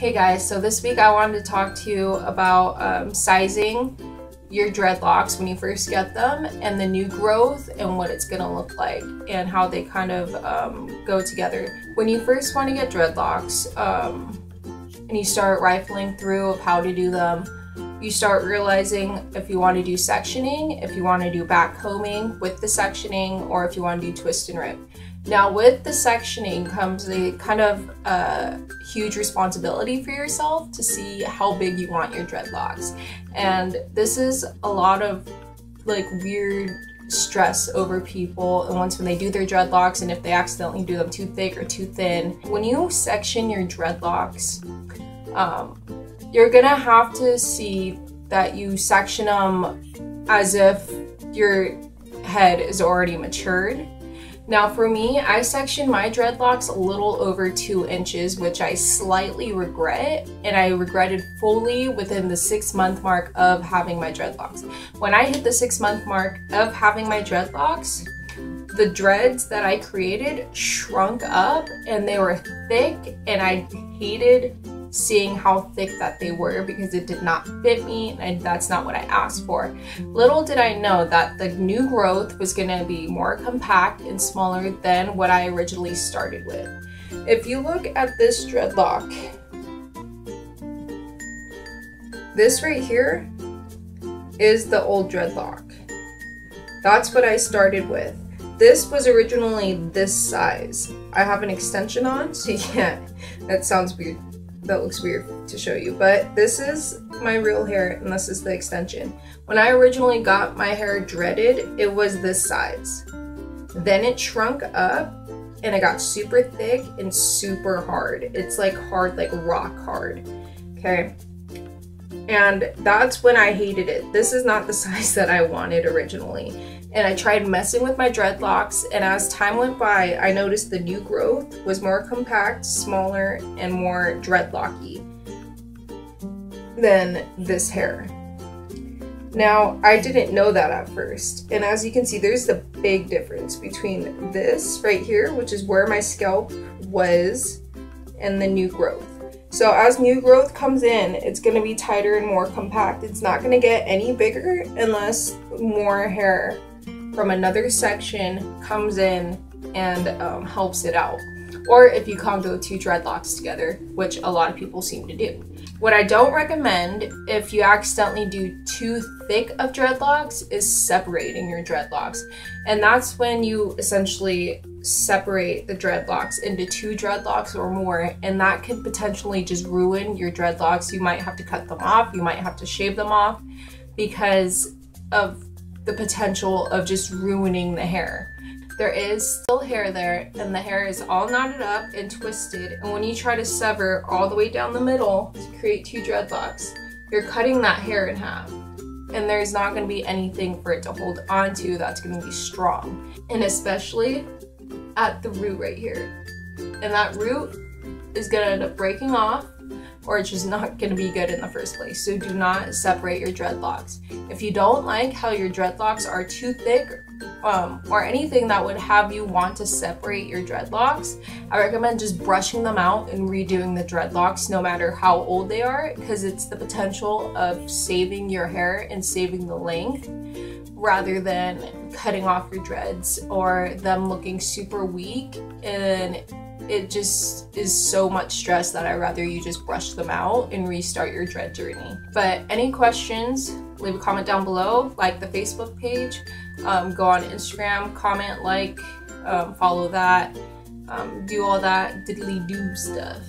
Hey guys, so this week I wanted to talk to you about sizing your dreadlocks when you first get them, and the new growth and what it's gonna look like and how they kind of go together. When you first want to get dreadlocks and you start rifling through of how to do them, you start realizing if you want to do sectioning, if you want to do back combing with the sectioning, or if you want to do twist and rip. Now with the sectioning comes a kind of huge responsibility for yourself to see how big you want your dreadlocks. And this is a lot of like weird stress over people, and once when they do their dreadlocks and if they accidentally do them too thick or too thin. When you section your dreadlocks, you're gonna have to see that you section them as if your head is already matured. Now for me, I sectioned my dreadlocks a little over 2 inches, which I slightly regret, and I regretted fully within the 6-month mark of having my dreadlocks. When I hit the 6-month mark of having my dreadlocks, the dreads that I created shrunk up and they were thick, and I hated seeing how thick that they were because it did not fit me, and that's not what I asked for. Little did I know that the new growth was gonna be more compact and smaller than what I originally started with. If you look at this dreadlock, this right here is the old dreadlock. That's what I started with. This was originally this size. I have an extension on, so yeah, that sounds weird. That looks weird to show you, but this is my real hair and this is the extension. When I originally got my hair dreaded, it was this size. Then it shrunk up and it got super thick and super hard. It's like hard, like rock hard, okay? And that's when I hated it. This is not the size that I wanted originally. And I tried messing with my dreadlocks, and as time went by, I noticed the new growth was more compact, smaller, and more dreadlocky than this hair. Now, I didn't know that at first, and as you can see, there's the big difference between this right here, which is where my scalp was, and the new growth. So as new growth comes in, it's going to be tighter and more compact. It's not going to get any bigger unless more hair from another section comes in and helps it out. Or if you combo 2 dreadlocks together, which a lot of people seem to do. What I don't recommend if you accidentally do too thick of dreadlocks is separating your dreadlocks. And that's when you essentially separate the dreadlocks into 2 dreadlocks or more, and that could potentially just ruin your dreadlocks. You might have to cut them off, you might have to shave them off because of the potential of just ruining the hair. There is still hair there, and the hair is all knotted up and twisted, and when you try to sever all the way down the middle to create 2 dreadlocks, you're cutting that hair in half, and there's not going to be anything for it to hold on to that's going to be strong, and especially at the root right here. And that root is going to end up breaking off, or it's just not going to be good in the first place. So do not separate your dreadlocks. If you don't like how your dreadlocks are too thick, or anything that would have you want to separate your dreadlocks, I recommend just brushing them out and redoing the dreadlocks no matter how old they are, because it's the potential of saving your hair and saving the length rather than cutting off your dreads or them looking super weak, and it just is so much stress that I'd rather you just brush them out and restart your dread journey. But any questions, leave a comment down below, like the Facebook page, go on Instagram, comment, like, follow that, do all that diddly-do stuff.